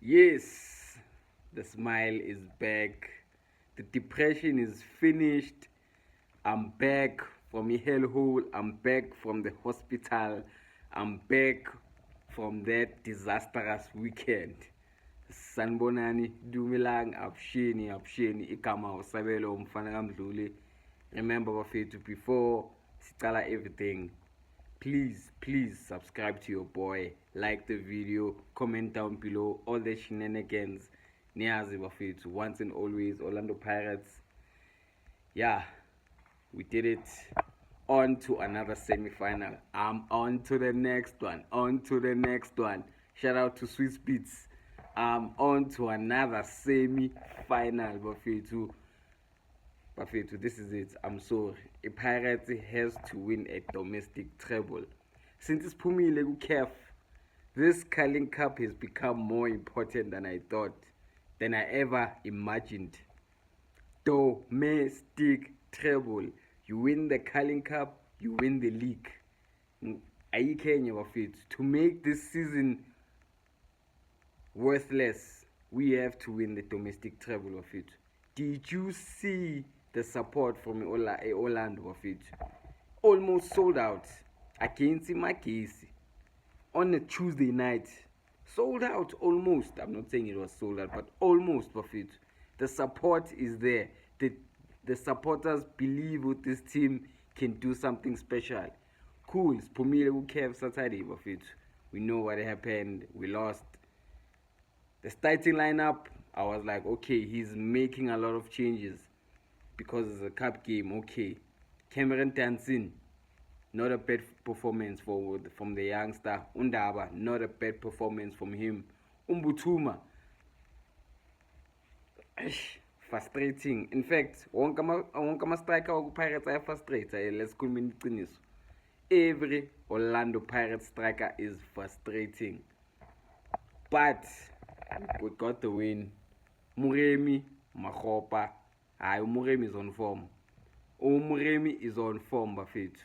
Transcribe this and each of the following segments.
Yes, the smile is back. The depression is finished. I'm back from a hellhole. I'm back from the hospital. I'm back from that disastrous weekend. Sanibonani, Dumilang, Absheni, igama usabelo umfana kamdluli. Remember bafethu, before sicala everything, please subscribe to your boy, like the video, comment down below all the shenanigans. Niyazi bafethu, once and always Orlando Pirates. Yeah, we did it. On to another semi-final. I'm on to the next one. Shout out to Swiss Beats. I'm on to another semi-final bafethu, this is it. I'm sorry, a Pirates has to win a domestic treble. Since it's Pumile Kef, this Carling Cup has become more important than I thought, than I ever imagined. Domestic treble. You win the Carling Cup, you win the league. Ayikenya bafethu, to make this season worthless, we have to win the domestic treble of it. Did you see the support from Orlando of it? Almost sold out against Magesi on a Tuesday night. Sold out almost. I'm not saying it was sold out, but almost of it. The support is there. The supporters believe with this team can do something special. Cool. Spumile Ukev Saturday of it. We know what happened. We lost. The starting lineup, I was like, okay, he's making a lot of changes because it's a cup game. Okay, Cameron Tansin, not a bad performance from the youngster. Undaba, not a bad performance from him. Umbutuma, frustrating. In fact, wonke striker of Pirates are frustrated. Let's communicate. Every Orlando Pirates striker is frustrating, but we got the win. Muremi, Mahopa. Muremi is on form. Muremi is on form, Bafethu.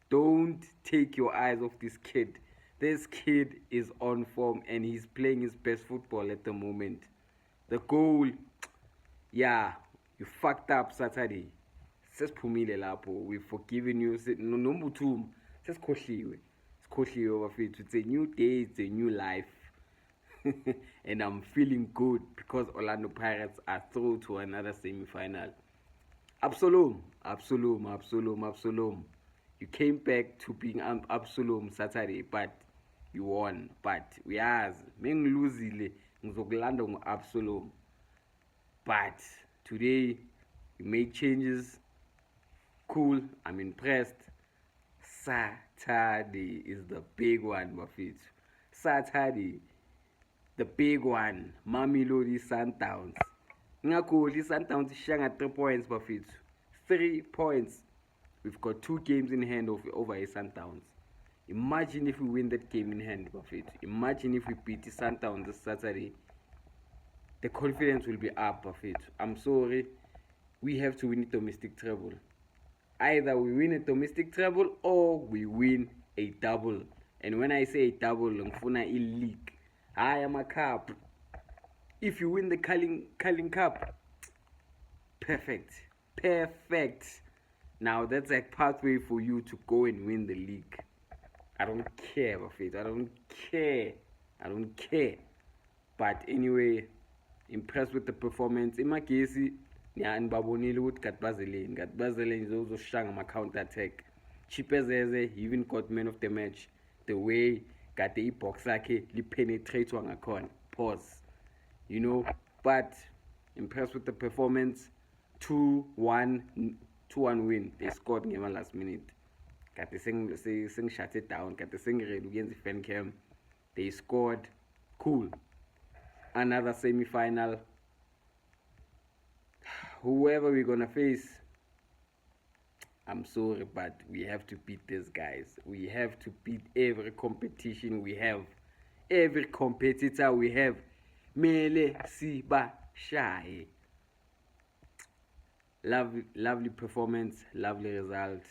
Don't take your eyes off this kid. This kid is on form and he's playing his best football at the moment. The goal, yeah, you fucked up Saturday. Sesiphumile lapho. We've forgiven you. Nombuthuma. Sesikhohliwe. Sikhohliwe bafethu. It's a new day, it's a new life. And I'm feeling good because Orlando Pirates are through to another semi-final. Absolum. You came back to being Absolum Saturday, but you won. But we as mengiluzile ngizokulanda ngo-Absolum. But today you made changes. Cool. I'm impressed. Saturday is the big one, Bafethu. Saturday. The big one, Mamelodi Sundowns. Ngakho Sundowns ishanga 3 points bafethu. 3 points. We've got 2 games in hand over a Sundowns. Imagine if we win that game in hand bafethu. Imagine if we beat the Sundowns this Saturday. The confidence will be up bafethu. I'm sorry. We have to win a domestic treble. Either we win a domestic treble or we win a double. And when I say a double, ngifuna i-league. I am a cup. If you win the Carling Cup, perfect. Now that's a pathway for you to go and win the league. I don't care, Buffett. I don't care. But anyway, impressed with the performance. Magesi, nibabonile ukuthi Gatbazeleni uzoshanga ama-counter attack. Chipezeze, he even got man of the match. The way got the box lakhe lipenetrate ngakhona. Pause. You know, but impressed with the performance. 2-1 win. They scored in the last minute. Kade shut it down. Kade sengiredi against the fan cam. They scored. Cool. Another semi-final. Whoever we're gonna face, I'm sorry, but we have to beat these guys. We have to beat every competition we have. Every competitor we have. Mele siba shaye. Lovely performance, lovely result.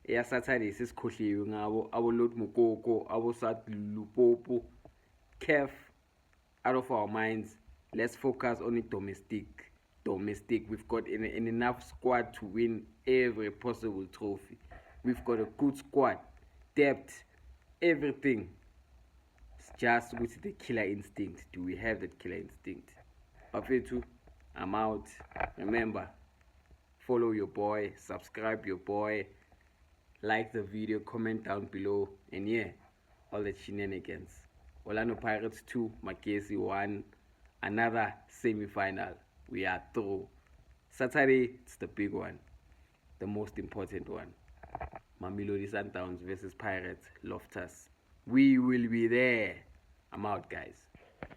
Yeah, Saturday sesikhohliwe ngabo abo Lot Mokoko, abo Sat Lupopo, Kef, out of our minds. Let's focus on the domestic. We've got an enough squad to win every possible trophy. We've got a good squad, depth, everything. It's just with the killer instinct. Do we have that killer instinct? Bafethu, I'm out. Remember, follow your boy, subscribe your boy, like the video, comment down below, and yeah, all the shenanigans. Orlando Pirates 2, Makesi 1, another semi-final. We are through. Saturday, it's the big one, the most important one. Mamelodi Sundowns versus Pirates, Loftus. We will be there. I'm out, guys.